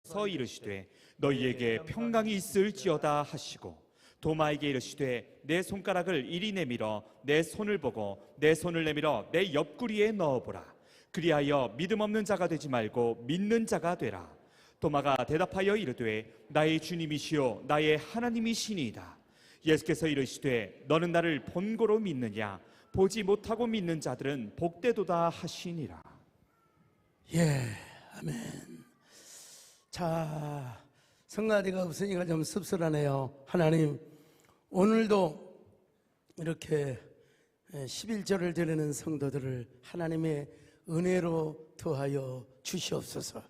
서 이르시되 너희에게 평강이 있을지어다 하시고 도마에게 이르시되 내 손가락을 이리 내밀어 내 손을 보고 내 손을 내밀어 내 옆구리에 넣어보라. 그리하여 믿음 없는 자가 되지 말고 믿는 자가 되라. 도마가 대답하여 이르되 나의 주님이시요 나의 하나님이시니이다. 예수께서 이르시되 너는 나를 본고로 믿느냐? 보지 못하고 믿는 자들은 복되도다 하시니라. 예, 아멘. 자, 성가대가 없으니까 좀 씁쓸하네요. 하나님, 오늘도 이렇게 11절을 드리는 성도들을 하나님의 은혜로 더하여 주시옵소서.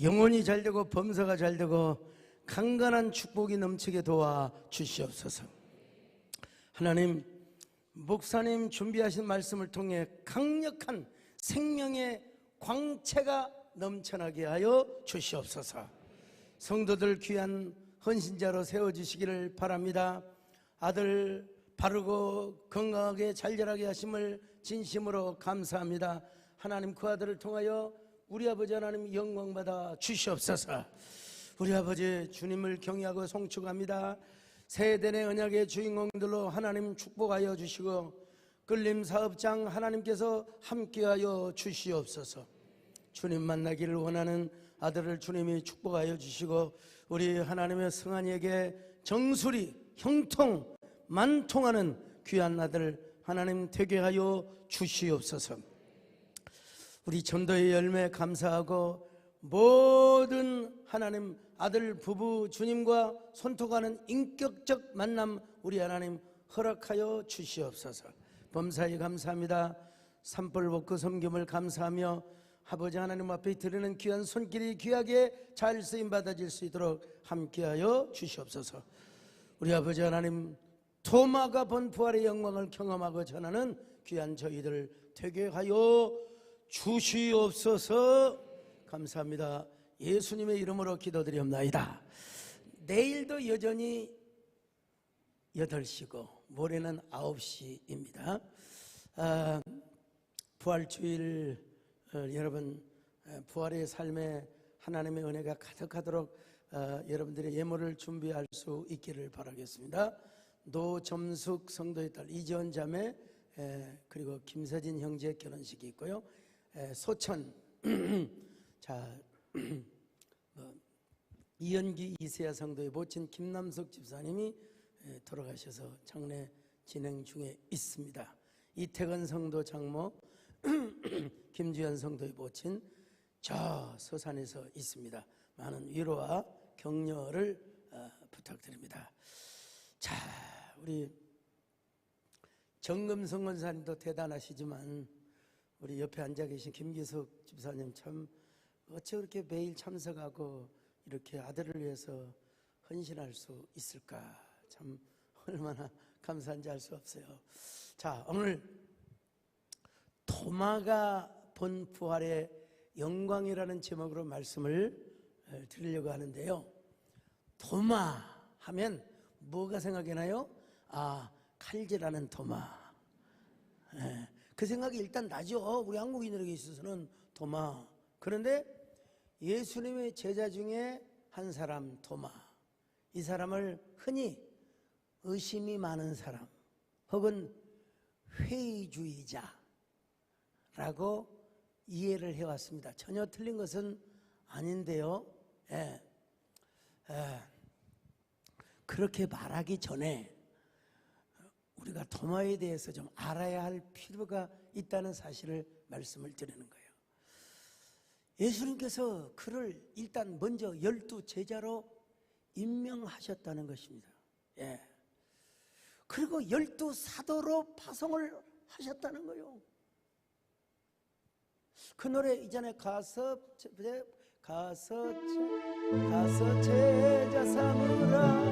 영혼이 잘되고 범사가 잘되고 강건한 축복이 넘치게 도와 주시옵소서. 하나님, 목사님 준비하신 말씀을 통해 강력한 생명의 광채가 넘쳐나게 하여 주시옵소서. 성도들 귀한 헌신자로 세워주시기를 바랍니다. 아들 바르고 건강하게 잘 자라게 하심을 진심으로 감사합니다. 하나님, 그 아들을 통하여 우리 아버지 하나님 영광받아 주시옵소서. 우리 아버지 주님을 경외하고 송축합니다. 세대의 언약의 주인공들로 하나님 축복하여 주시고 끌림 사업장 하나님께서 함께하여 주시옵소서. 주님 만나기를 원하는 아들을 주님이 축복하여 주시고 우리 하나님의 성안이에게 정수리 형통 만통하는 귀한 아들 하나님 되게 하여 주시옵소서. 우리 전도의 열매 감사하고 모든 하나님 아들 부부 주님과 손톱하는 인격적 만남 우리 하나님 허락하여 주시옵소서. 범사에 감사합니다. 산불 볶고 섬김을 감사하며 아버지 하나님 앞에 드리는 귀한 손길이 귀하게 잘 쓰임 받아질 수 있도록 함께하여 주시옵소서. 우리 아버지 하나님, 도마가 본 부활의 영광을 경험하고 전하는 귀한 저희들 되게 하여 주시옵소서. 감사합니다. 예수님의 이름으로 기도드리옵나이다. 내일도 여전히 8시고 모레는 9시입니다. 부활주일 여러분 부활의 삶에 하나님의 은혜가 가득하도록 여러분들의 예물을 준비할 수 있기를 바라겠습니다. 노점숙 성도의 딸 이지원 자매 그리고 김서진 형제 결혼식이 있고요. 소천 자 이연기 이세아 성도의 모친 김남석 집사님이 돌아가셔서 장례 진행 중에 있습니다. 이태근 성도 장모 김주현 성도의 모친 저 서산에서 있습니다. 많은 위로와 격려를 부탁드립니다. 자, 우리 정금성 권사님도 대단하시지만 우리 옆에 앉아 계신 김기석 집사님 참 어째 그렇게 매일 참석하고 이렇게 아들을 위해서 헌신할 수 있을까? 참 얼마나 감사한지 알 수 없어요. 자, 오늘 도마가 본 부활의 영광이라는 제목으로 말씀을 드리려고 하는데요. 도마 하면 뭐가 생각이 나요? 칼질하는 도마. 그 생각이 일단 나죠. 우리 한국인들에게 있어서는 도마. 그런데 예수님의 제자 중에 한 사람 도마, 이 사람을 흔히 의심이 많은 사람 혹은 회의주의자라고 이해를 해왔습니다. 전혀 틀린 것은 아닌데요. 그렇게 말하기 전에 우리가 도마에 대해서 좀 알아야 할 필요가 있다는 사실을 말씀을 드리는 거예요. 예수님께서 그를 일단 먼저 12 제자로 임명하셨다는 것입니다. 그리고 12 사도로 파송을 하셨다는 거예요. 그 노래 이전에 가서 제자 삼으라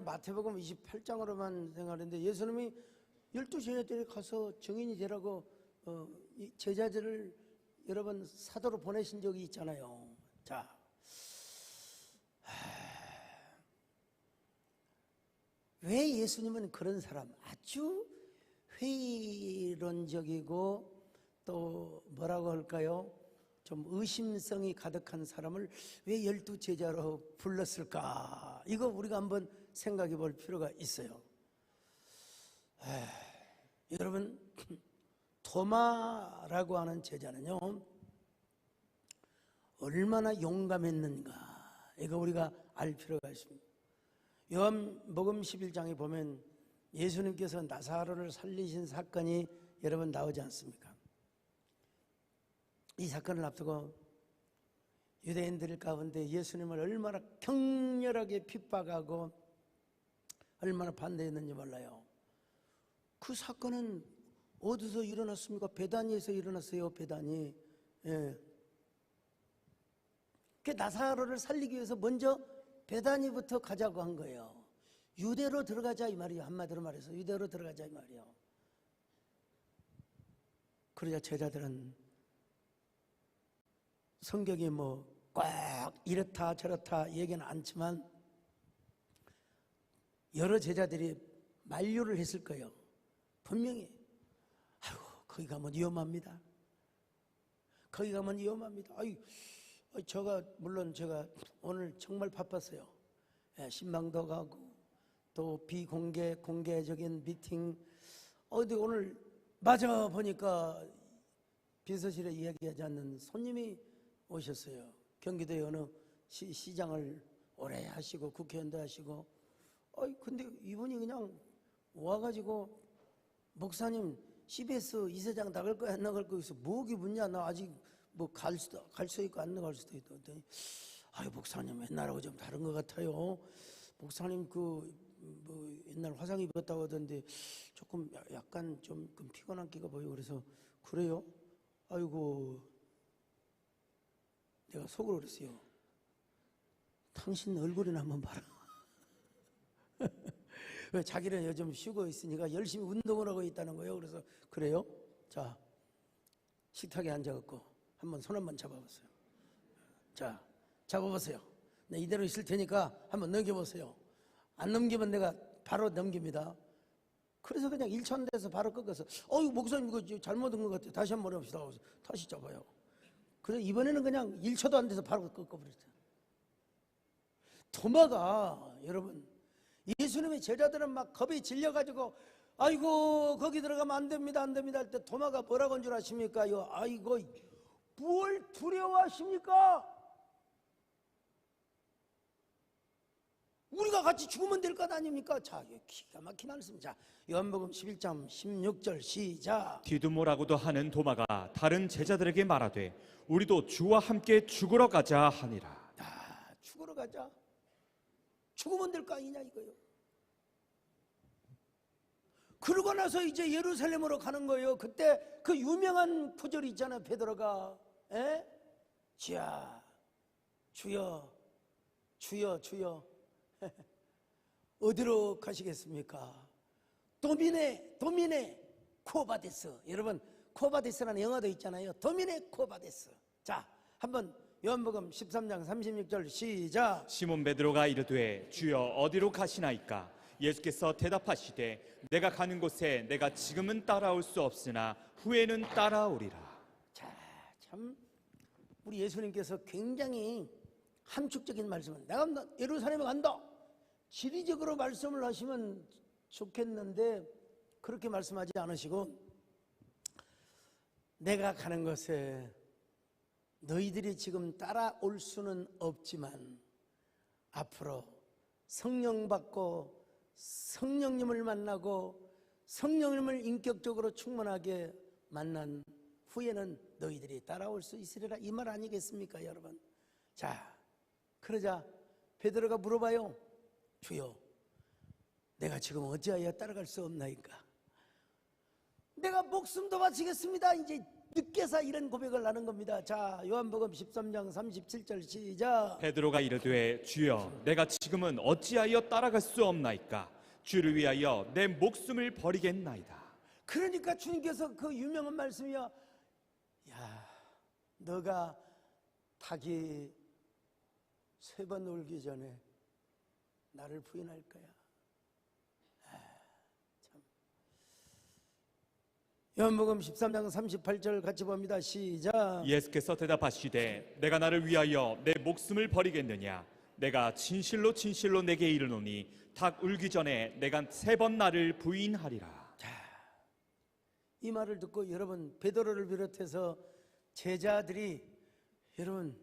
마태복음 28장으로만 생각하는데 예수님이 12제자들이 가서 증인이 되라고 이 제자들을 여러 번 사도로 보내신 적이 있잖아요. 자, 왜 예수님은 그런 사람, 아주 회의론적이고 또 뭐라고 할까요? 좀 의심성이 가득한 사람을 왜 12제자로 불렀을까? 이거 우리가 한번 생각해 볼 필요가 있어요. 여러분, 토마라고 하는 제자는요, 얼마나 용감했는가, 이거 우리가 알 필요가 있습니다. 요한복음 11장에 보면 예수님께서 나사로를 살리신 사건이 여러분 나오지 않습니까? 이 사건을 앞두고 유대인들 가운데 예수님을 얼마나 격렬하게 핍박하고 얼마나 반대했는지 몰라요. 그 사건은 어디서 일어났습니까? 베다니에서 일어났어요. 베다니. 예. 그 나사로를 살리기 위해서 먼저 베다니부터 가자고 한 거예요. 유대로 들어가자 이 말이에요. 한마디로 말해서 유대로 들어가자 이 말이에요. 그러자 제자들은 성경이 뭐 꼭 이렇다 저렇다 얘기는 않지만 여러 제자들이 만류를 했을 거예요. 분명히 아이고 거기 가면 위험합니다. 거기 가면 위험합니다. 물론 제가 오늘 정말 바빴어요. 신방도 가고 또 공개적인 미팅 어디 오늘 맞아 보니까 비서실에 이야기하지 않는 손님이 오셨어요. 경기도의 어느 시장을 오래 하시고 국회의원도 하시고 근데 이분이 그냥 와가지고 목사님 CBS 이사장 나갈 거야 안 나갈 거야 해서 뭐 기분이야 나 아직 뭐 갈 수 있고 안 나갈 수도 있다 했더니 목사님 옛날하고 좀 다른 것 같아요. 목사님 뭐 옛날 화상 입었다고 하던데 조금 약간 좀 피곤한 기가 보이고 그래서 그래요? 아이고 내가 속으로 그랬어요. 당신 얼굴이나 한번 봐라. 왜 자기는 요즘 쉬고 있으니까 열심히 운동을 하고 있다는 거예요. 그래서 그래요? 자 식탁에 앉아갖고 한번 손 한번 잡아보세요. 자 잡아보세요. 네, 이대로 있을 테니까 한번 넘겨보세요. 안 넘기면 내가 바로 넘깁니다. 그래서 그냥 일천대에서 바로 꺾어서 목사님 이거 잘못한 것 같아요. 다시 한번 해봅시다. 다시 잡아요. 그래서 이번에는 그냥 1초도 안 돼서 바로 꺾어버렸어요. 토마가 여러분 예수님의 제자들은 막 겁이 질려가지고 아이고 거기 들어가면 안 됩니다 안 됩니다 할 때 토마가 뭐라고 한 줄 아십니까? 아이고 뭘 두려워하십니까? 우리가 같이 죽으면 될 것 아닙니까? 자, 기가 막힌 말씀. 자, 요한복음 11장 16절 시작. 디두모라고도 하는 도마가 다른 제자들에게 말하되 우리도 주와 함께 죽으러 가자 하니라. 죽으러 가자. 죽으면 될 거 아니냐 이거요. 그러고 나서 이제 예루살렘으로 가는 거예요. 그때 그 유명한 구절이 있잖아요. 베드로가 주야 주여 주여 주여 어디로 가시겠습니까? 도미네 코바데스. 여러분 코바데스라는 영화도 있잖아요. 도미네 코바데스. 자 한번 요한복음 13장 36절 시작. 시몬 베드로가 이르되 주여 어디로 가시나이까? 예수께서 대답하시되 내가 가는 곳에 내가 지금은 따라올 수 없으나 후에는 따라오리라. 자, 참 우리 예수님께서 굉장히 함축적인 말씀을 내가 예루살렘에 간다. 지리적으로 말씀을 하시면 좋겠는데 그렇게 말씀하지 않으시고 내가 가는 곳에 너희들이 지금 따라올 수는 없지만 앞으로 성령 받고 성령님을 만나고 성령님을 인격적으로 충만하게 만난 후에는 너희들이 따라올 수 있으리라 이 말 아니겠습니까 여러분? 자 그러자 베드로가 물어봐요. 주여 내가 지금 어찌하여 따라갈 수 없나이까? 내가 목숨도 바치겠습니다. 이제 늦게서 이런 고백을 하는 겁니다. 자 요한복음 13장 37절 시작. 베드로가 이르되 주여 내가 지금은 어찌하여 따라갈 수 없나이까? 주를 위하여 내 목숨을 버리겠나이다. 그러니까 주님께서 그 유명한 말씀이야. 야, 너가 닭이 3번 울기 전에 나를 부인할 거야. 참. 요한복음 13장 38절 같이 봅니다. 시작. 예수께서 대답하시되 내가 나를 위하여 내 목숨을 버리겠느냐? 내가 진실로 진실로 내게 이르노니 닭 울기 전에 내가 3번 나를 부인하리라. 이 말을 듣고 여러분 베드로를 비롯해서 제자들이 여러분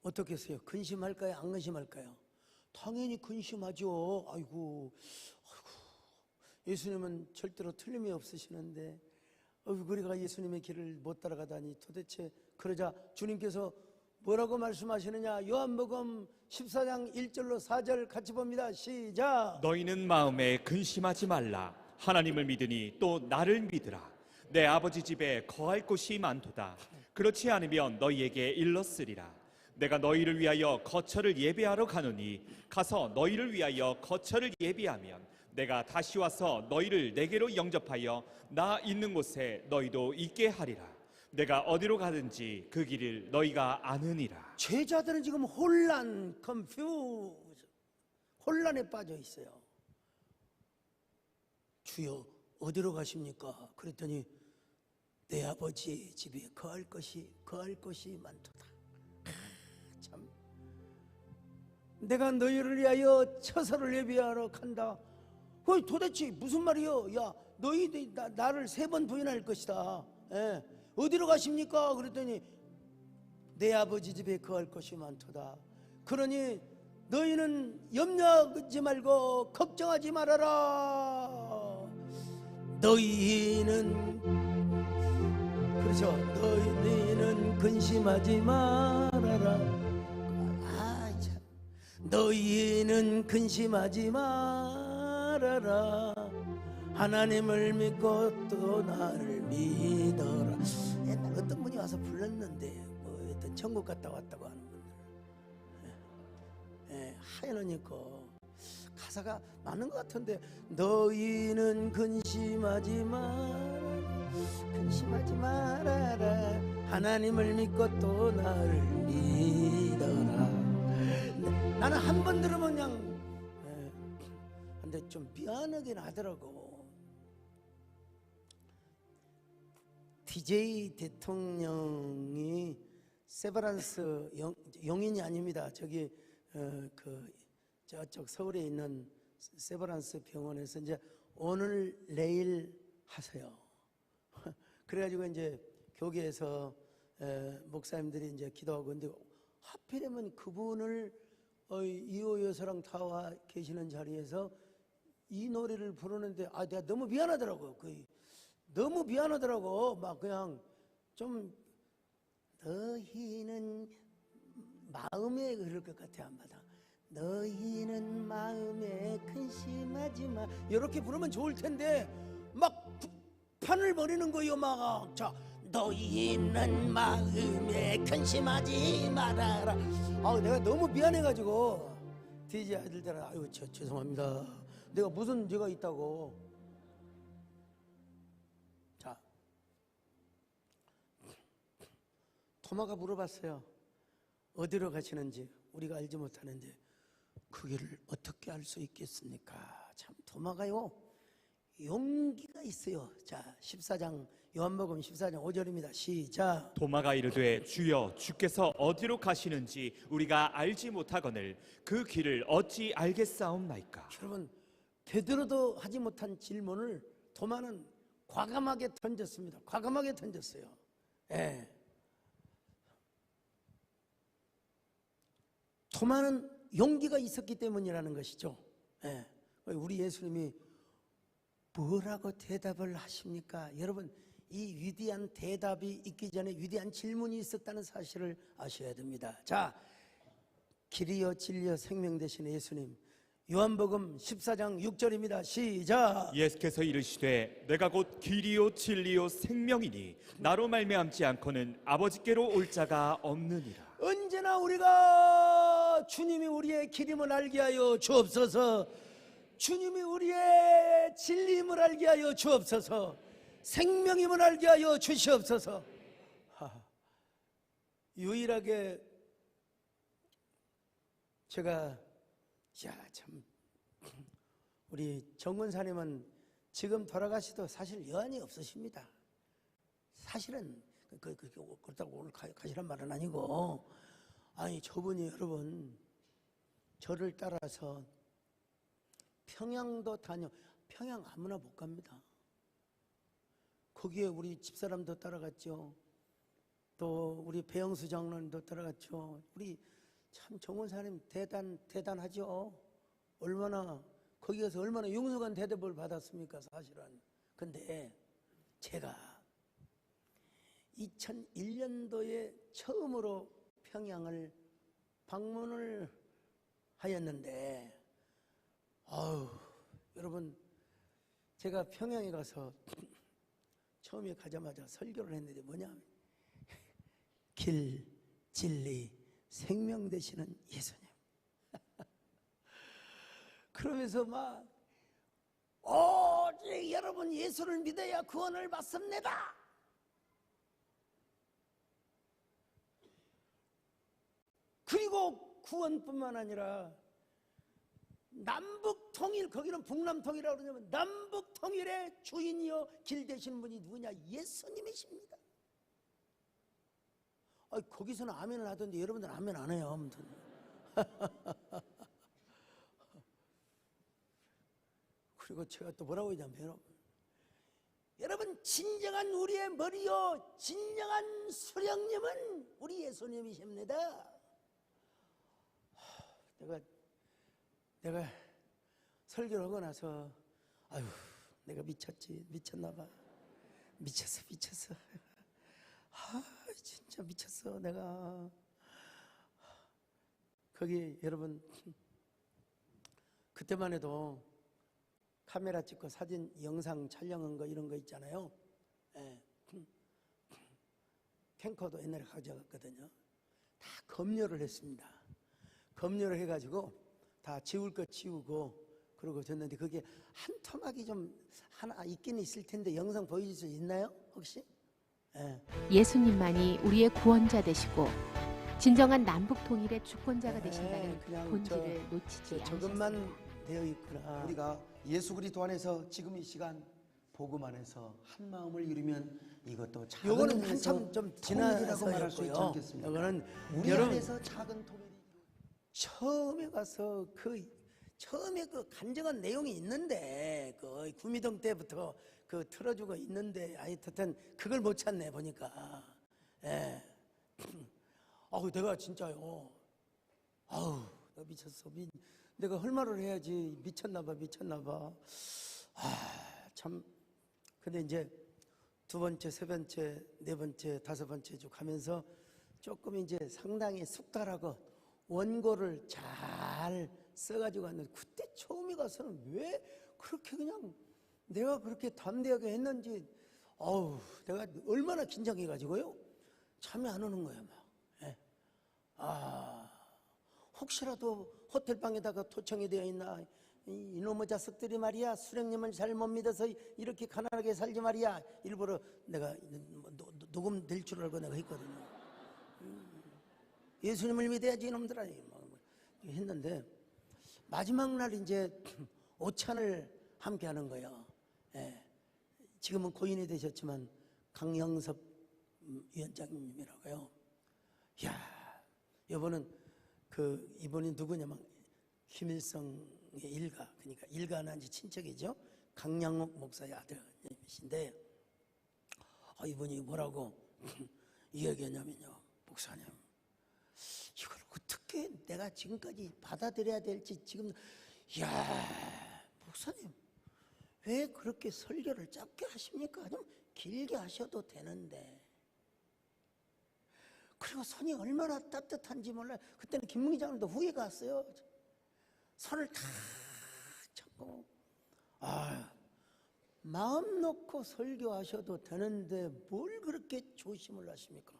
어떻겠어요? 근심할까요? 안 근심할까요? 당연히 근심하죠. 아이고 예수님은 절대로 틀림이 없으시는데 우리가 예수님의 길을 못 따라가다니 도대체. 그러자 주님께서 뭐라고 말씀하시느냐? 요한복음 14장 1절로 4절 같이 봅니다. 시작. 너희는 마음에 근심하지 말라. 하나님을 믿으니 또 나를 믿으라. 내 아버지 집에 거할 곳이 많도다. 그렇지 않으면 너희에게 일렀으리라. 내가 너희를 위하여 거처를 예비하러 가노니 가서 너희를 위하여 거처를 예비하면 내가 다시 와서 너희를 내게로 영접하여 나 있는 곳에 너희도 있게 하리라. 내가 어디로 가든지 그 길을 너희가 아느니라. 제자들은 지금 혼란에 빠져 있어요. 주여 어디로 가십니까? 그랬더니 내 아버지 집에 거할 것이 많도다. 참, 내가 너희를 위하여 처소를 예비하러 간다. 그 도대체 무슨 말이요? 야, 너희들이 나를 3번 부인할 것이다. 예. 어디로 가십니까? 그랬더니 내 아버지 집에 거할 것이 많도다. 그러니 너희는 염려하지 말고 걱정하지 말아라. 너희는 그렇죠. 너희는 근심하지 말아라. 참. 너희는 근심하지 말아라. 하나님을 믿고 또 나를 믿어라. 옛날 어떤 분이 와서 불렀는데 뭐 어떤 천국 갔다 왔다고 하는 분들. 하얀 옷 입고 가사가 많은 것 같은데 너희는 근심하지 말아라. 하나님을 믿고 또 나를 믿어라. 나는 한 번 들으면 그냥 근데 좀 미안하긴 하더라고. DJ 대통령이 세브란스 용인이 아닙니다. 저기 저쪽 서울에 있는 세브란스 병원에서 이제 오늘 내일 하세요. 그래가지고 이제 교계에서 목사님들이 이제 기도하고 근데 하필이면 그분을 이호 여사랑 다 와 계시는 자리에서 이 노래를 부르는데 내가 너무 미안하더라고요. 너무 미안하더라고. 막 그냥 좀 너희는 마음에 그럴 것 같아. 안 받아. 너희는 마음에 근심하지 마. 이렇게 부르면 좋을 텐데 막 판을 벌이는 거요. 막 자, 너희는 마음에 근심하지 말아라. 내가 너무 미안해가지고 DJ 아들들은 아유 죄송합니다. 내가 무슨 죄가 있다고. 자, 토마가 물어봤어요. 어디로 가시는지 우리가 알지 못하는데 그 길을 어떻게 알 수 있겠습니까? 참 토마가요 용기가 있어요. 자, 14장 요한복음 14장 5절입니다. 시작. 도마가 이르되 주여 주께서 어디로 가시는지 우리가 알지 못하거늘 그 길을 어찌 알겠사옵나이까. 여러분 베드로도 하지 못한 질문을 도마는 과감하게 던졌습니다. 과감하게 던졌어요. 예. 토마는 용기가 있었기 때문이라는 것이죠. 예. 우리 예수님이 뭐라고 대답을 하십니까? 여러분 이 위대한 대답이 있기 전에 위대한 질문이 있었다는 사실을 아셔야 됩니다. 자, 길이요 진리요 생명 되신 예수님, 요한복음 14장 6절입니다. 시작. 예수께서 이르시되 내가 곧 길이요 진리요 생명이니 나로 말미암지 않고는 아버지께로 올 자가 없느니라. 언제나 우리가 주님이 우리의 길임을 알게 하여 주옵소서. 주님이 우리의 진리임을 알게 하여 주옵소서. 생명임을 알게 하여 주시옵소서. 유일하게 제가 참 우리 정근사님은 지금 돌아가시도 사실 여한이 없으십니다. 사실은 그렇다고 오늘 가시란 말은 아니고, 아니 저분이 여러분 저를 따라서 평양도 평양 아무나 못 갑니다. 거기에 우리 집사람도 따라갔죠. 또 우리 배영수 장로님도 따라갔죠. 우리 참 정원사님 대단하죠. 얼마나 거기 가서 얼마나 용서간 대접을 받았습니까 사실은. 근데 제가 2001년도에 처음으로 평양을 방문을 하였는데, 여러분 제가 평양에 가서 처음에 가자마자 설교를 했는데 뭐냐면 길, 진리, 생명 되시는 예수님. 그러면서 막 오직 여러분 예수를 믿어야 구원을 받습니다. 그리고 구원뿐만 아니라 남북통일, 거기는 북남통일이라고 그러냐면 남북통일의 주인이요 길 되시는 분이 누구냐? 예수님이십니다. 거기서는 아멘을 하던데 여러분들은 아멘 안 해요. 아무튼. 그리고 제가 또 뭐라고 하냐면, 여러분 진정한 우리의 머리요 진정한 수령님은 우리 예수님이십니다. 내가 설교를 하고 나서 아유 내가 미쳤나 봐. 미쳤어. 진짜 미쳤어 내가. 거기 여러분 그때만 해도 카메라 찍고 사진 영상 촬영한 거 이런 거 있잖아요. 캠코더 옛날에 가져갔거든요. 다 검열을 했습니다. 검열을 해가지고 다 지울 거 지우고 그러고 졌는데, 그게 한 토막이 좀 하나 있긴 있을 텐데 영상 보여줄 수 있나요 혹시? 예수님만이 우리의 구원자 되시고 진정한 남북 통일의 주권자가 되신다는 그냥 본질을 놓치지 저것만 않으셨습니다. 되어 있구나. 우리가 예수 그리스도 안에서 지금 이 시간 복음 안에서 한 마음을 이루면 이것도 작은 요거는 의미에서 한참 좀 통일이라고 말할 수 있지 지나서였고요. 않겠습니까? 요거는 우리 여러분 안에서 작은 통일이 처음에 가서 처음에 그 간증한 내용이 있는데 그 구미동 때부터 그 틀어주고 있는데 하여튼 그걸 못 찾네 보니까. 내가 진짜요. 나 미쳤어. 내가 할 말을 해야지. 미쳤나 봐. 참. 근데 이제 두 번째, 세 번째, 네 번째, 다섯 번째 쭉 하면서 조금 이제 상당히 숙달하고 원고를 잘 써가지고 왔는데, 그때 처음에 가서는 왜 그렇게 그냥 내가 그렇게 담대하게 했는지, 내가 얼마나 긴장해가지고요. 잠이 안 오는 거예요, 막. 혹시라도 호텔방에다가 토청이 되어 있나, 이놈의 자식들이 말이야 수령님을 잘 못 믿어서 이렇게 가난하게 살지 말이야. 일부러 내가 녹음 될 줄 알고 내가 했거든요. 예수님을 믿어야지 이놈들아 했는데, 마지막 날 이제 오찬을 함께 하는 거예요. 지금은 고인이 되셨지만 강영섭 위원장님이라고요. 이분이 누구냐면 김일성의 일가, 그러니까 일가는 이제 친척이죠. 강양옥 목사의 아들이신데, 이분이 뭐라고 이야기했냐면요, 목사님, 이걸 어떻게 내가 지금까지 받아들여야 될지 지금, 목사님 왜 그렇게 설교를 짧게 하십니까? 좀 길게 하셔도 되는데. 그리고 손이 얼마나 따뜻한지 몰라요. 그때는 김문기 장로도 후회가 왔어요. 손을 탁 잡고, 마음 놓고 설교하셔도 되는데 뭘 그렇게 조심을 하십니까?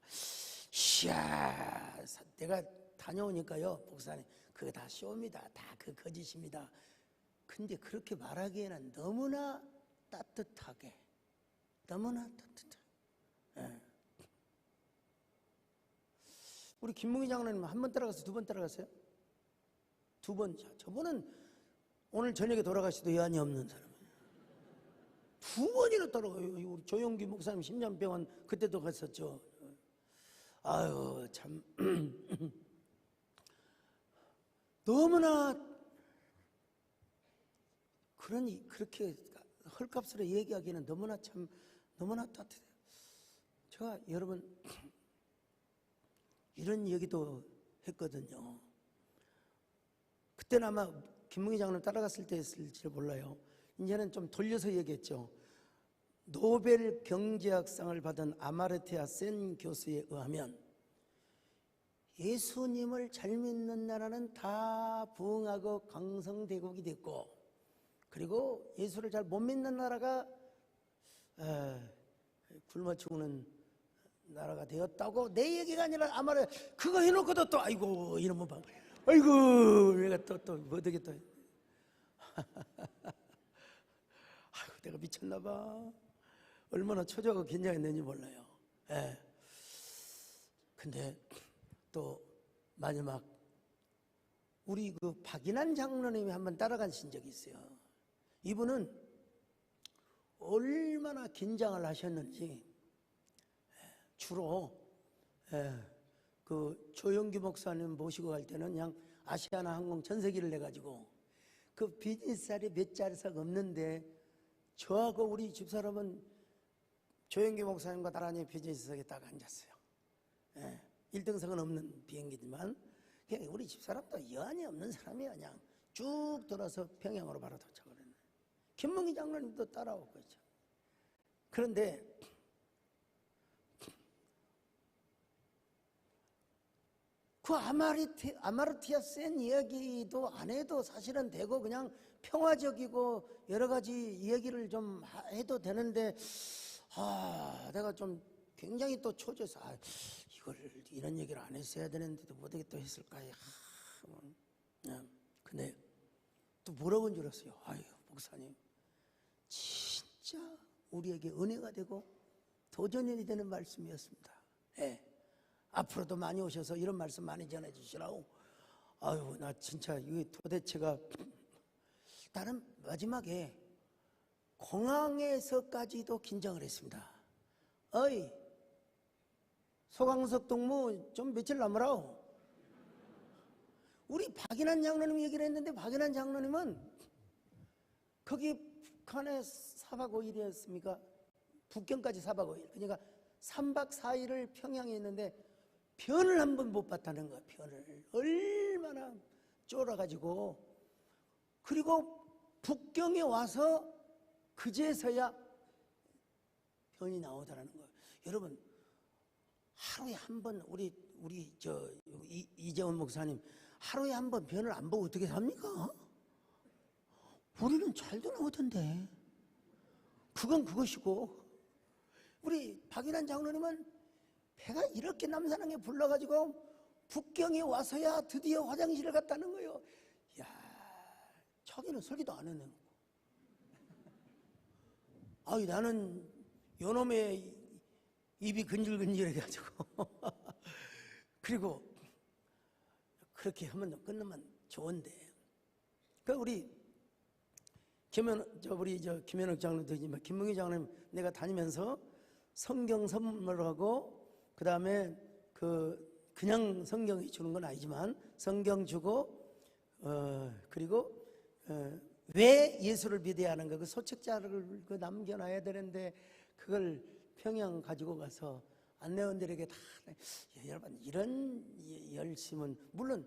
내가 다녀오니까요, 목사님, 그거 다 쇼입니다. 다 그 거짓입니다. 근데 그렇게 말하기에는 너무나 따뜻하게, 너무나 따뜻해. 예. 우리 김문기 장로님 한 번 따라갔어요? 두 번 따라갔어요? 두 번. 저분은 오늘 저녁에 돌아가시도 여한이 없는 사람이에요. 두 번이나 따라가요. 우리 조용기 목사님 심장병원 그때도 갔었죠. 아유 참 너무나 그렇게 헐값으로 얘기하기는 너무나 따뜻해요. 제가 여러분 이런 얘기도 했거든요. 그때는 아마 김문기 장로님 따라갔을 때였을지 몰라요. 이제는 좀 돌려서 얘기했죠. 노벨 경제학상을 받은 아마르티아 센 교수에 의하면 예수님을 잘 믿는 나라는 다 부흥하고 강성대국이 됐고, 그리고 예수를 잘 못 믿는 나라가 굶어 죽는 나라가 되었다고. 내 얘기가 아니라 아마르 그거 해놓고도 또 아이고 이러면 봐. 아이고 내가 또 뭐 되겠다. 아이고 내가 미쳤나 봐. 얼마나 초조하고 긴장했는지 몰라요. 예. 근데 또 마지막 우리 그 박인환 장로님이 한번 따라가신 적이 있어요. 이분은 얼마나 긴장을 하셨는지 주로 그 조영기 목사님 모시고 갈 때는 그냥 아시아나 항공 전세기를 내가지고 그 비즈니스자리 몇 자리석 없는데 저하고 우리 집사람은 조영기 목사님과 나란히 비즈니스석에 딱 앉았어요. 1등석은 없는 비행기지만 그냥 우리 집사람도 여한이 없는 사람이야. 그냥 쭉 돌아서 평양으로 바로 도착을 했네. 김문기 장로님도 따라오고 있죠. 그런데 그 아마르티아 센 이야기도 안 해도 사실은 되고 그냥 평화적이고 여러 가지 이야기를 좀 해도 되는데 내가 좀 굉장히 또 초조해서 이런 얘기를 안 했어야 되는데도 뭐 어떻게 또 했을까. 근데 또 뭐라고 한 줄 알았어요. 아유 목사님 진짜 우리에게 은혜가 되고 도전이 되는 말씀이었습니다. 앞으로도 많이 오셔서 이런 말씀 많이 전해주시라고. 아유 나 진짜 이게 도대체가 나는 마지막에 공항에서까지도 긴장을 했습니다. 어이 소강석 동무 좀 며칠 남으라오. 우리 박인환 장로님 얘기를 했는데 박인환 장로님은 거기 북한에 4박 5일이었습니까? 북경까지 4박 5일. 그러니까 3박 4일을 평양에 있는데 편을 한 번 못 봤다는 거야. 편을 얼마나 쫄아가지고. 그리고 북경에 와서 그제서야 편이 나오더라는 거예요. 여러분 하루에 한 번 우리 이재원 목사님 하루에 한 번 변을 안 보고 어떻게 삽니까? 우리는 잘도 나오던데. 그건 그것이고 우리 박인환 장로님은 배가 이렇게 남산항에 불러가지고 북경에 와서야 드디어 화장실을 갔다는 거예요. 야, 저기는 설교도 안 했네. 아유 나는 요놈의 입이 근질근질해가지고 그리고 그렇게 하면 끝나면 좋은데. 그 우리 김현욱 장로도 있지만 김문기 장로님 내가 다니면서 성경 선물하고 그 다음에 그냥 성경이 주는 건 아니지만 성경 주고 그리고 왜 예수를 믿어야 하는가 그 소책자를 남겨놔야 되는데 그걸 평양 가지고 가서 안내원들에게 다 여러분 이런 열심은 물론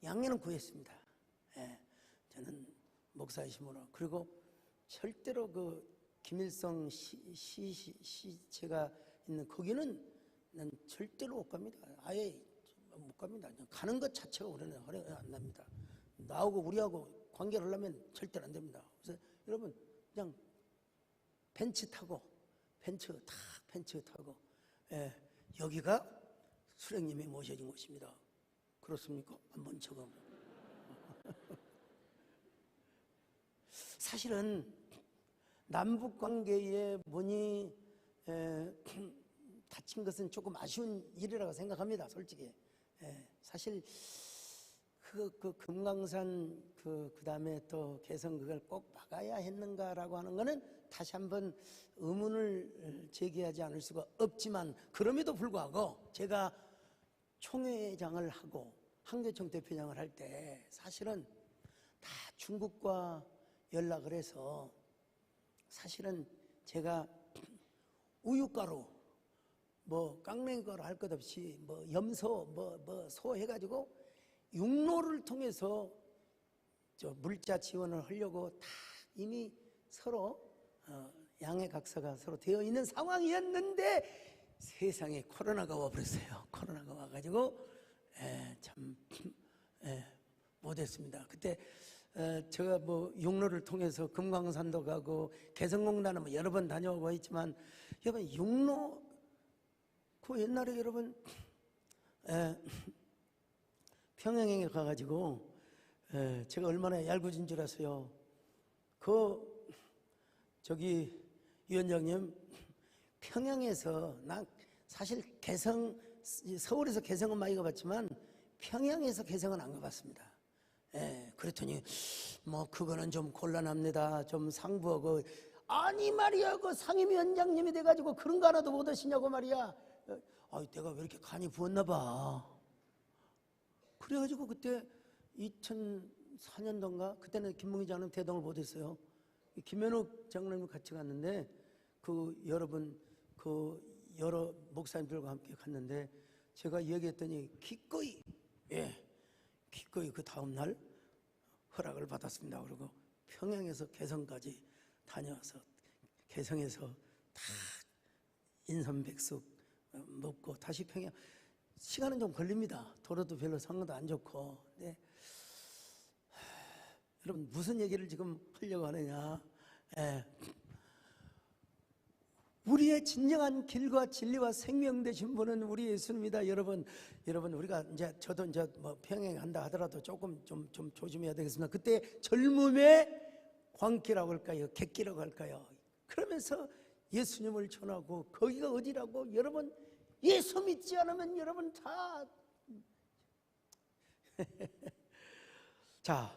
양해는 구했습니다. 저는 목사이시므로. 그리고 절대로 그 김일성 시체가 있는 거기는 난 절대로 못 갑니다. 아예 못 갑니다. 가는 것 자체가 우리는 허락이 안 납니다. 나하고 우리하고 관계를 하려면 절대로 안 됩니다. 그래서 여러분 그냥 벤츠 타고 여기가 수령님이 모셔진 곳입니다. 그렇습니까? 한번 적어. 사실은 남북 관계의 문이 닫힌 것은 조금 아쉬운 일이라고 생각합니다. 솔직히. 사실 그 금강산 그다음에 또 개성 그걸 꼭 막아야 했는가라고 하는 거는 다시 한번 의문을 제기하지 않을 수가 없지만, 그럼에도 불구하고 제가 총회장을 하고 한교총 대표장을 할 때 사실은 다 중국과 연락을 해서 사실은 제가 우유가루 뭐 깡냉이가루 할 것 없이 뭐 염소 뭐 소 해가지고 육로를 통해서 저 물자 지원을 하려고 다 이미 서로 양해 각서가 서로 되어 있는 상황이었는데 세상에 코로나가 와버렸어요. 코로나가 와가지고 참 못했습니다. 그때 제가 뭐 육로를 통해서 금강산도 가고 개성공단은 뭐 여러 번 다녀오고 있지만, 여러분 육로 그 옛날에 여러분 평양에 가가지고 제가 얼마나 얄궂은 줄 아세요. 저기 위원장님, 평양에서 난 사실 서울에서 개성은 많이 가봤지만 평양에서 개성은 안 가봤습니다. 그랬더니 뭐 그거는 좀 곤란합니다. 좀 상부하고. 아니 말이야, 그 상임위원장님이 돼가지고 그런 거 하나도 못 하시냐고 말이야. 내가 왜 이렇게 간이 부었나 봐. 그래가지고 그때 2004년도인가 그때는 김문희 장로님 대동을 못했어요. 김현욱 장로님 같이 갔는데 여러분 여러 목사님들과 함께 갔는데 제가 얘기했더니 기꺼이 그 다음날 허락을 받았습니다. 그리고 평양에서 개성까지 다녀와서 개성에서 다 인삼백숙 먹고 다시 평양. 시간은 좀 걸립니다. 도로도 별로 상황도 안 좋고. 네. 여러분 무슨 얘기를 지금 하려고 하느냐. 우리의 진정한 길과 진리와 생명 되신 분은 우리 예수님이다. 여러분 우리가 저도 뭐 평양에 간다 하더라도 조금 좀 조심해야 되겠습니다. 그때 젊음의 광기라고 할까요? 객기라고 할까요? 그러면서 예수님을 전하고, 거기가 어디라고? 여러분 예수 믿지 않으면 여러분 다 자,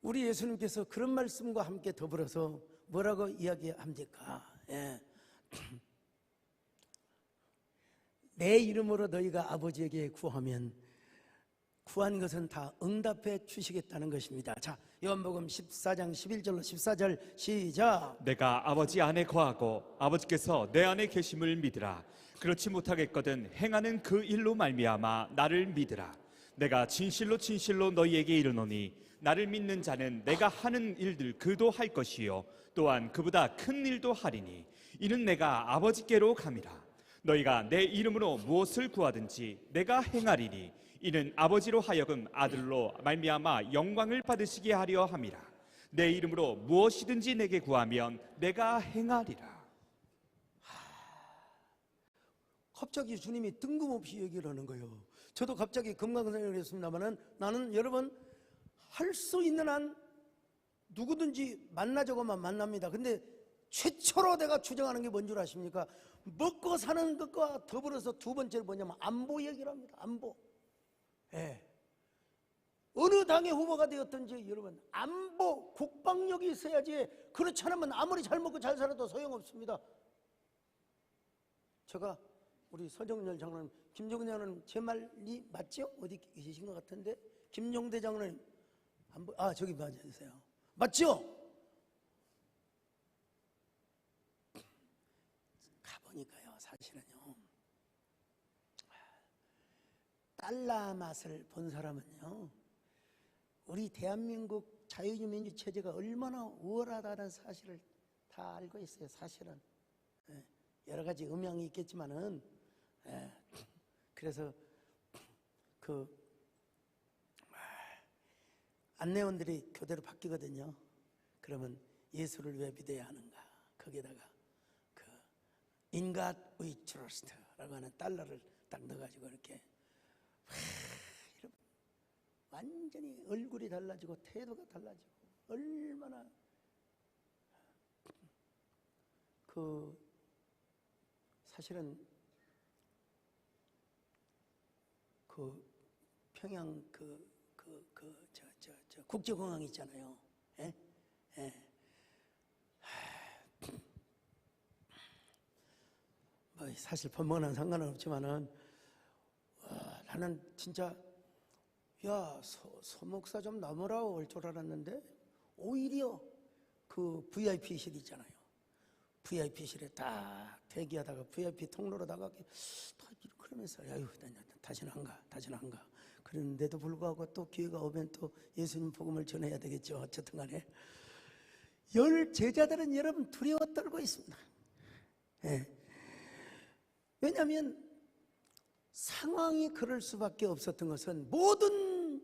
우리 예수님께서 그런 말씀과 함께 더불어서 뭐라고 이야기합니까? 내 이름으로 너희가 아버지에게 구하면 구한 것은 다 응답해 주시겠다는 것입니다. 자, 요한복음 14장 11절로 14절 시작. 내가 아버지 안에 거하고 아버지께서 내 안에 계심을 믿으라. 그렇지 못하겠거든 행하는 그 일로 말미암아 나를 믿으라. 내가 진실로 진실로 너희에게 이르노니 나를 믿는 자는 내가 하는 일들 그도 할 것이요 또한 그보다 큰 일도 하리니 이는 내가 아버지께로 감이라. 너희가 내 이름으로 무엇을 구하든지 내가 행하리니 이는 아버지로 하여금 아들로 말미암아 영광을 받으시게 하려 함이라. 내 이름으로 무엇이든지 내게 구하면 내가 행하리라. 갑자기 주님이 뜬금없이 얘기를 하는 거예요. 저도 갑자기 금강산을 했습니다만 나는 여러분 할 수 있는 한 누구든지 만나자고만 만납니다. 근데 최초로 내가 주장하는 게 뭔 줄 아십니까? 먹고 사는 것과 더불어서 두 번째로 뭐냐면 안보 얘기를 합니다. 안보. 어느 당의 후보가 되었든지 여러분 안보, 국방력이 있어야지. 그렇지 않으면 아무리 잘 먹고 잘 살아도 소용없습니다. 제가 우리 서정열 장로님, 김종대 장로님 제 말이 맞죠? 어디 계신 것 같은데 김종대 장로님 저기 맞으세요. 맞죠? 가보니까요 사실은요 달러 맛을 본 사람은요 우리 대한민국 자유민주 체제가 얼마나 우월하다는 사실을 다 알고 있어요. 사실은 여러 가지 음향이 있겠지만은 그래서 안내원들이 교대로 바뀌거든요. 그러면 예수를 왜 믿어야 하는가? 거기에다가 In God we trust라고 하는 달러를 딱 넣어가지고 이렇게 완전히 얼굴이 달라지고 태도가 달라지고 얼마나 사실은 평양 국제공항 있잖아요. 예? 예. 뭐 사실 법문은 상관은 없지만은 나는 진짜 야, 서 목사 좀 넘으라고 할 줄 알았는데 오히려 그 VIP실 있잖아요. VIP실에 딱 대기하다가 VIP 통로로다가 그러면서 야유 다시는 안 가. 그런데도 불구하고 또 기회가 오면 또 예수님 복음을 전해야 되겠죠. 어쨌든 간에 10 제자들은 여러분 두려워 떨고 있습니다. 예. 왜냐하면 상황이 그럴 수밖에 없었던 것은 모든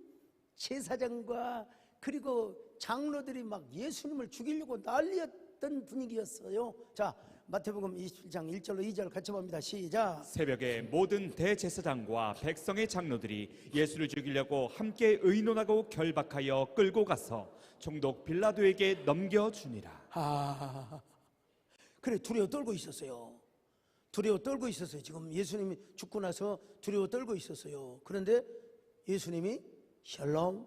제사장과 그리고 장로들이 막 예수님을 죽이려고 난리였던 분위기였어요. 자, 마태복음 27장 1절로 2절 같이 봅니다. 시작. 새벽에 모든 대제사장과 백성의 장로들이 예수를 죽이려고 함께 의논하고 결박하여 끌고 가서 총독 빌라도에게 넘겨주니라. 그래, 두려워 떨고 있었어요. 지금 예수님이 죽고 나서 두려워 떨고 있었어요. 그런데 예수님이 샬롬,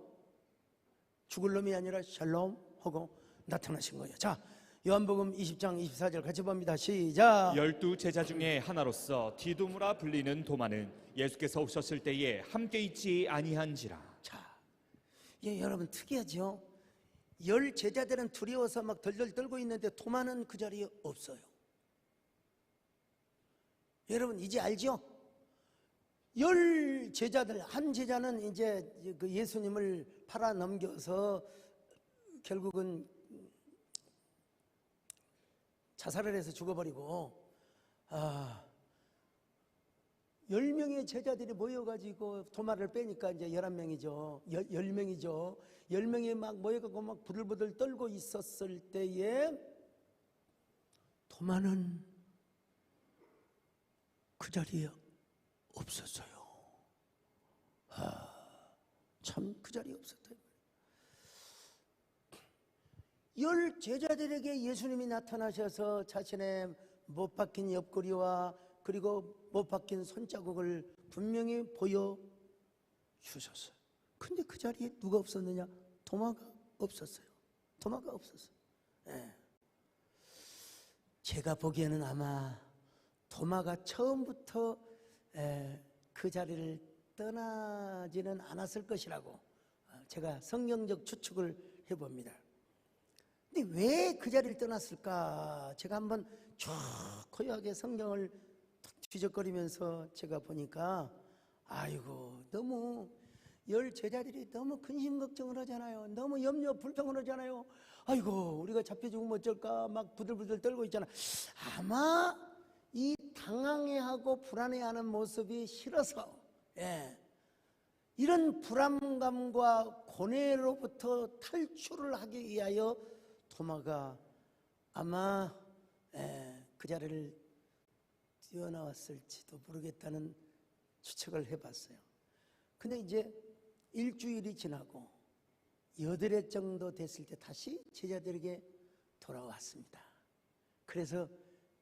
죽을 놈이 아니라 샬롬 하고 나타나신 거예요. 자, 요한복음 20장 24절 같이 봅니다. 시작. 12 제자 중에 하나로서 디두무라 불리는 도마는 예수께서 오셨을 때에 함께 있지 아니한지라. 자, 예, 여러분 특이하죠? 10 제자들은 두려워서 막 덜덜 떨고 있는데 도마는 그 자리에 없어요. 여러분 이제 알죠? 10 제자들, 한 제자는 이제 그 예수님을 팔아 넘겨서 결국은 자살을 해서 죽어버리고 10명의 제자들이 모여가지고 도마를 빼니까 이제 11명이죠. 10명이죠. 10명이 막 모여가지고 막 부들부들 떨고 있었을 때에 도마는 그 자리에 없었어요. 참 그 자리에 없었다. 10 제자들에게 예수님이 나타나셔서 자신의 못 박힌 옆구리와 그리고 못 박힌 손자국을 분명히 보여주셨어요. 근데 그 자리에 누가 없었느냐? 도마가 없었어요. 예. 제가 보기에는 아마 도마가 처음부터 그 자리를 떠나지는 않았을 것이라고 제가 성경적 추측을 해봅니다. 근데 왜 그 자리를 떠났을까? 제가 한번 쭉 고요하게 성경을 뒤적거리면서 제가 보니까 아이고 너무 10 제자들이 너무 근심 걱정을 하잖아요. 너무 염려 불평을 하잖아요. 아이고 우리가 잡혀 죽으면 어쩔까 막 부들부들 떨고 있잖아. 아마 이 당황해하고 불안해하는 모습이 싫어서 이런 불안감과 고뇌로부터 탈출을 하기 위하여 도마가 아마 그 자리를 뛰어나왔을지도 모르겠다는 추측을 해봤어요. 근데 이제 일주일이 지나고 8회 정도 됐을 때 다시 제자들에게 돌아왔습니다. 그래서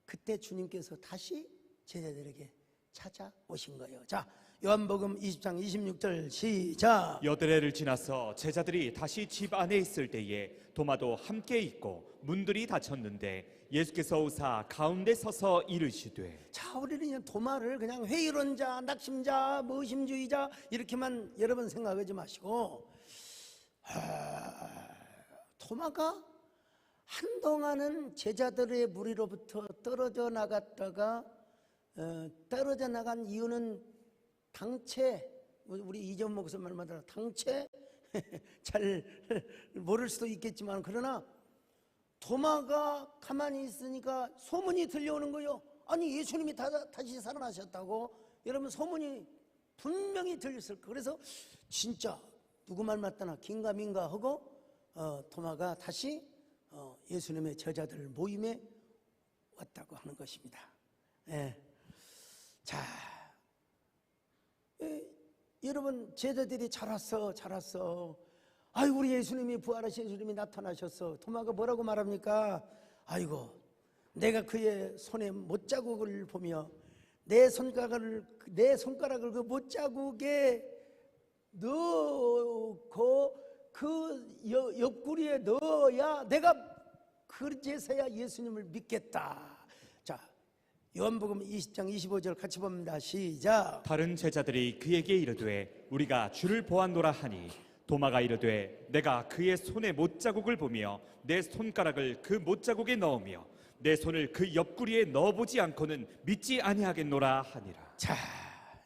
그때 주님께서 다시 제자들에게 찾아오신 거예요. 자, 요한복음 20장 26절 시작. 8회를 지나서 제자들이 다시 집 안에 있을 때에 도마도 함께 있고 문들이 닫혔는데 예수께서 오사 가운데 서서 이르시되. 자, 우리는 그냥 도마를 그냥 회의론자, 낙심자, 의심주의자 이렇게만 여러분 생각하지 마시고 도마가 한동안은 제자들의 무리로부터 떨어져 나갔다가 떨어져 나간 이유는 당체, 우리 이전 목사 말마다 당체 잘 모를 수도 있겠지만 그러나 도마가 가만히 있으니까 소문이 들려오는 거예요. 아니 예수님이 다시 살아나셨다고 여러분 소문이 분명히 들렸을 거예요. 그래서 진짜 누구 말 맞다나 긴가민가 하고 도마가 다시 예수님의 제자들 모임에 왔다고 하는 것입니다. 자, 여러분 제자들이 잘 왔어. 아이 우리 예수님이 부활하신 예수님이 나타나셨어. 도마가 뭐라고 말합니까? 아이고 내가 그의 손에 못자국을 보며 내 손가락을 그 못자국에 넣고 그 옆구리에 넣어야 내가 그제서야 예수님을 믿겠다. 자, 요한복음 20장 25절 같이 봅니다. 시작. 다른 제자들이 그에게 이르되 우리가 주를 보았노라 하니 도마가 이르되 내가 그의 손에 못자국을 보며 내 손가락을 그 못자국에 넣으며 내 손을 그 옆구리에 넣어보지 않고는 믿지 아니하겠노라 하니라. 자,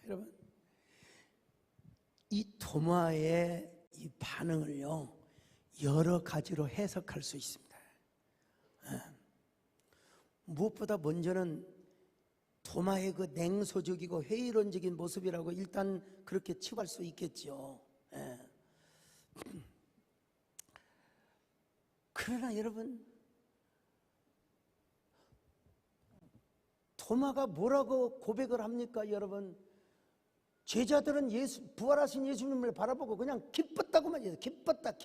여러분, 이 도마의 이 반응을요 여러 가지로 해석할 수 있습니다. 무엇보다 먼저는 도마의 그 냉소적이고 회의론적인 모습이라고 일단 그렇게 치부할 수 있겠죠. 그러나 여러분, 도마가 뭐라고 고백을 합니까? 여러분, 제자들은 부활하신 예수님을 바라보고 그냥 기뻤다고만 해요. 기뻤다.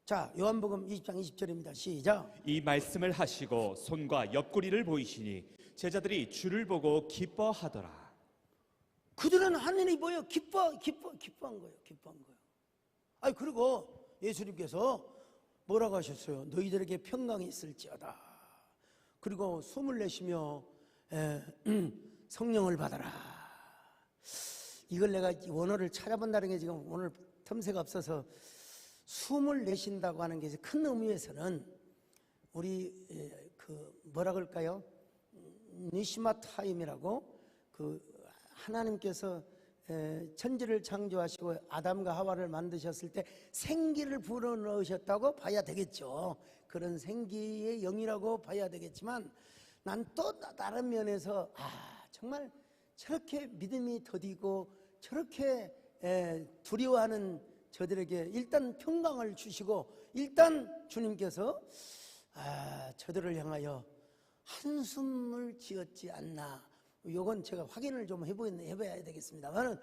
자, 요한복음 20장 20절입니다. 시작. 이 말씀을 하시고 손과 옆구리를 보이시니 제자들이 주를 보고 기뻐하더라. 그들은 하늘이 뭐예요? 기뻐한 거예요. 아니, 그리고 예수님께서 뭐라고 하셨어요? 너희들에게 평강이 있을지어다. 그리고 숨을 내쉬며 성령을 받아라. 이걸 내가 원어를 찾아본다는 게 지금 오늘 틈새가 없어서 숨을 내쉰다고 하는 게 큰 의미에서는 우리 그 뭐라 그럴까요? 니시마 타임이라고 그 하나님께서 천지를 창조하시고 아담과 하와를 만드셨을 때 생기를 불어넣으셨다고 봐야 되겠죠. 그런 생기의 영이라고 봐야 되겠지만 난 또 다른 면에서 정말 저렇게 믿음이 더디고 저렇게 두려워하는 저들에게 일단 평강을 주시고 일단 주님께서 저들을 향하여 한숨을 지었지 않나. 요건 제가 확인을 좀 해봐야 되겠습니다만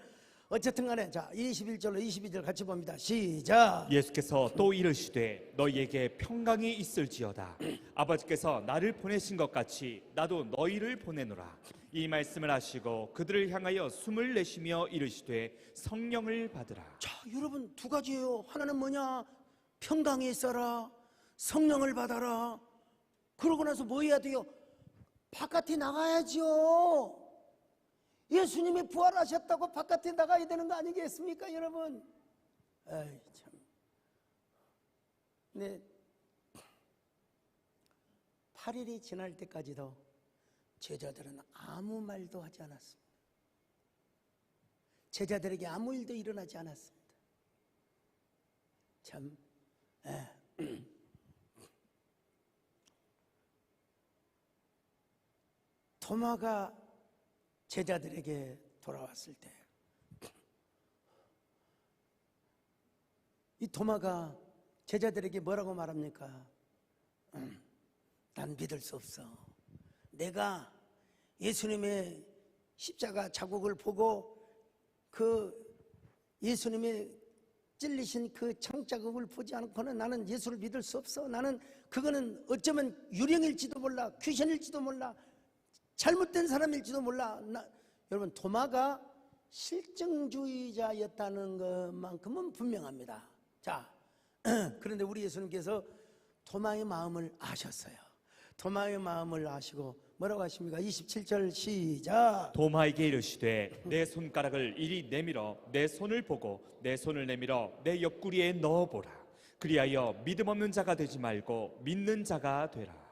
어쨌든 간에 자 21절로 22절 같이 봅니다. 시작. 예수께서 또 이르시되 너희에게 평강이 있을지어다. 아버지께서 나를 보내신 것 같이 나도 너희를 보내노라. 이 말씀을 하시고 그들을 향하여 숨을 내쉬며 이르시되 성령을 받으라. 자, 여러분, 두 가지예요. 하나는 뭐냐? 평강이 있어라. 성령을 받아라. 그러고 나서 뭐 해야 돼요? 바깥에 나가야죠. 예수님이 부활하셨다고 바깥에 나가야 되는 거 아니겠습니까, 여러분? 아이 참. 네. 8일이 지날 때까지도 제자들은 아무 말도 하지 않았습니다. 제자들에게 아무 일도 일어나지 않았습니다. 참, 도마가 제자들에게 돌아왔을 때, 이 도마가 제자들에게 뭐라고 말합니까? 난 믿을 수 없어. 내가 예수님의 십자가 자국을 보고 그 예수님의 찔리신 그 창자국을 보지 않고는 나는 예수를 믿을 수 없어. 나는 그거는 어쩌면 유령일지도 몰라, 귀신일지도 몰라, 잘못된 사람일지도 몰라. 여러분, 도마가 실증주의자였다는 것만큼은 분명합니다. 자, 그런데 우리 예수님께서 도마의 마음을 아셨어요. 도마의 마음을 아시고 뭐라고 하십니까? 27절 시작. 도마에게 이르시되 내 손가락을 이리 내밀어 내 손을 보고 내 손을 내밀어 내 옆구리에 넣어보라. 그리하여 믿음 없는 자가 되지 말고 믿는 자가 되라.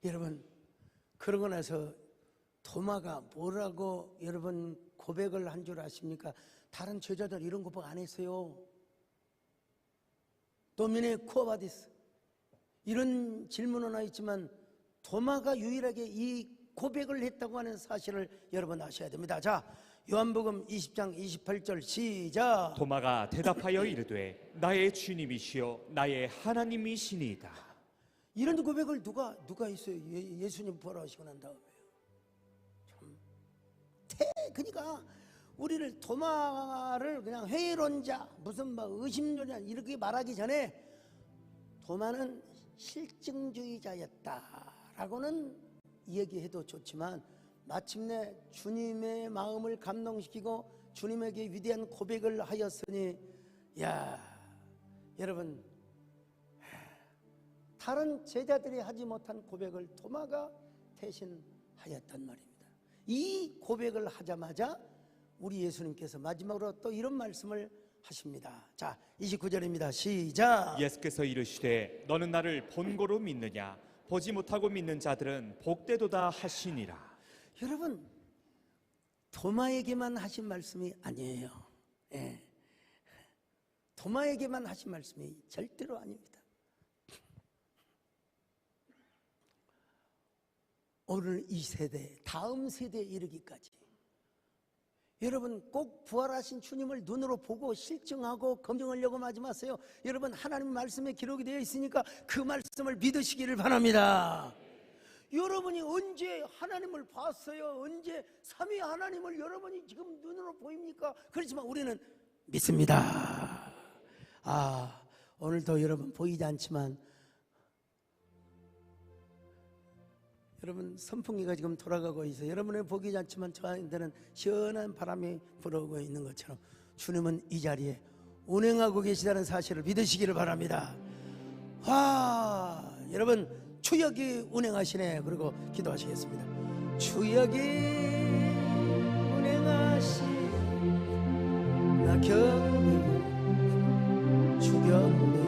여러분, 그러고 나서 도마가 뭐라고 여러분 고백을 한 줄 아십니까? 다른 제자들 이런 고백 안 했어요. 도미네 쿠아바디스 이런 질문은 하나 있지만 도마가 유일하게 이 고백을 했다고 하는 사실을 여러분 아셔야 됩니다. 자, 요한복음 20장 28절 시작. 도마가 대답하여 이르되 나의 주님이시요 나의 하나님이시니이다. 이런 고백을 누가 했어요? 예수님 부활하시고 난 다음에요. 참, 그러니까 우리를 도마를 그냥 회의론자, 무슨 뭐 의심론자 이렇게 말하기 전에 도마는 실증주의자였다라고는 얘기해도 좋지만 마침내 주님의 마음을 감동시키고 주님에게 위대한 고백을 하였으니, 야, 여러분, 다른 제자들이 하지 못한 고백을 도마가 대신 하였단 말입니다. 이 고백을 하자마자 우리 예수님께서 마지막으로 또 이런 말씀을 하십니다. 자, 29절입니다. 시작. 예수께서 이르시되 너는 나를 본고로 믿느냐? 보지 못하고 믿는 자들은 복되도다 하시니라. 여러분, 도마에게만 하신 말씀이 아니에요. 예. 도마에게만 하신 말씀이 절대로 아닙니다. 오늘 이 세대, 다음 세대에 이르기까지 여러분 꼭 부활하신 주님을 눈으로 보고 실증하고 검증하려고 하지 마세요. 여러분, 하나님 말씀에 기록이 되어 있으니까 그 말씀을 믿으시기를 바랍니다. 여러분이 언제 하나님을 봤어요? 언제 삼위 하나님을 여러분이 지금 눈으로 보입니까? 그렇지만 우리는 믿습니다. 아, 오늘도 여러분 보이지 않지만 여러분 선풍기가 지금 돌아가고 있어요. 여러분은 보이지 않지만 저한테는 시원한 바람이 불어오고 있는 것처럼 주님은 이 자리에 운행하고 계시다는 사실을 믿으시기를 바랍니다. 와, 여러분 주역이 운행하시네. 그리고 기도하시겠습니다. 주역이 운행하시 나 경배 주경배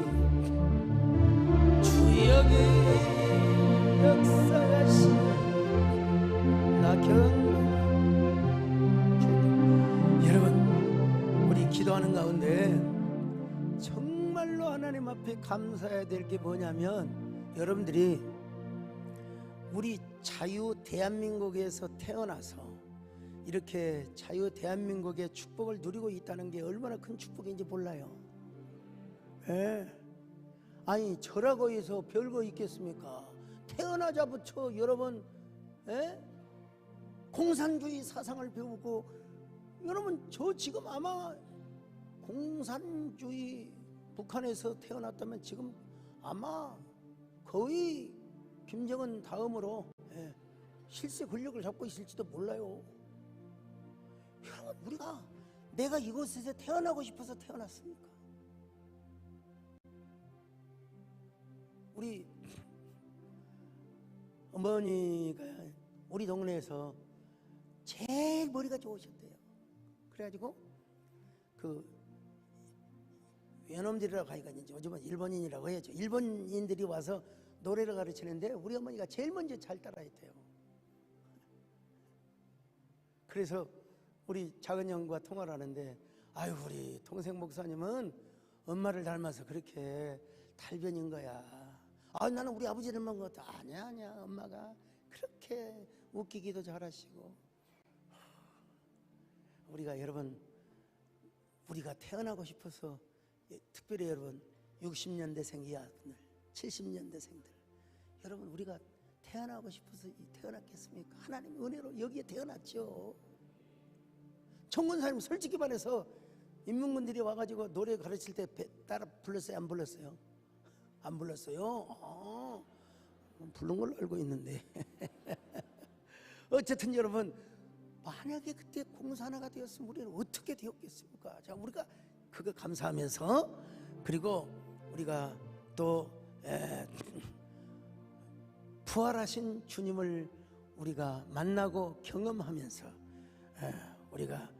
주역이 역사하시 나 경배. 여러분, 우리 기도하는 가운데 정말로 하나님 앞에 감사해야 될 게 뭐냐면, 여러분들이 우리 자유 대한민국에서 태어나서 이렇게 자유 대한민국의 축복을 누리고 있다는 게 얼마나 큰 축복인지 몰라요. 예. 아니, 저라고 해서 별거 있겠습니까? 태어나자부터 여러분, 예? 공산주의 사상을 배우고, 여러분 저 지금 아마 공산주의 북한에서 태어났다면 지금 아마 거의 김정은 다음으로 실세 권력을 잡고 있을지도 몰라요. 여러분, 우리가 내가 이곳에서 태어나고 싶어서 태어났습니까? 우리 어머니가 우리 동네에서 제일 머리가 좋으셨대요. 그래가지고 그 외놈들이라고 하니까 이제 요즘은 일본인이라고 해야죠. 일본인들이 와서 노래를 가르치는데 우리 어머니가 제일 먼저 잘 따라했대요. 그래서 우리 작은 형과 통화를 하는데, 아유, 우리 동생 목사님은 엄마를 닮아서 그렇게 달변인 거야. 아, 나는 우리 아버지 닮은 것 같아. 아니야, 엄마가 그렇게 웃기기도 잘하시고. 우리가 여러분, 우리가 태어나고 싶어서, 특별히 여러분 60년대생 이하분들, 70년대생들, 여러분 우리가 태어나고 싶어서 태어났겠습니까? 하나님의 은혜로 여기에 태어났죠. 청군사님 솔직히 말해서 인문군들이 와가지고 노래 가르칠 때 따라 불렀어요? 안 불렀어요? 안 불렀어요? 부른 걸로 알고 있는데 어쨌든 여러분, 만약에 그때 공산화가 되었으면 우리는 어떻게 되었겠습니까? 자, 우리가 그거 감사하면서, 그리고 우리가 또 부활하신 주님을 우리가 만나고 경험하면서 우리가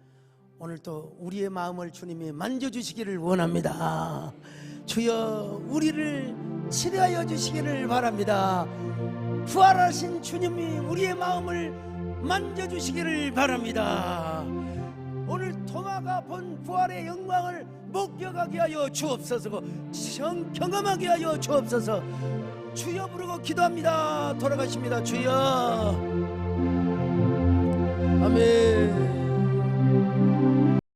오늘 또 우리의 마음을 주님이 만져주시기를 원합니다. 주여, 우리를 치료하여 주시기를 바랍니다. 부활하신 주님이 우리의 마음을 만져주시기를 바랍니다. 오늘 도마가 본 부활의 영광을 목격하게 하여 주옵소서, 경험하게 하여 주옵소서. 주여 부르고 기도합니다. 돌아가십니다. 주여. 아멘.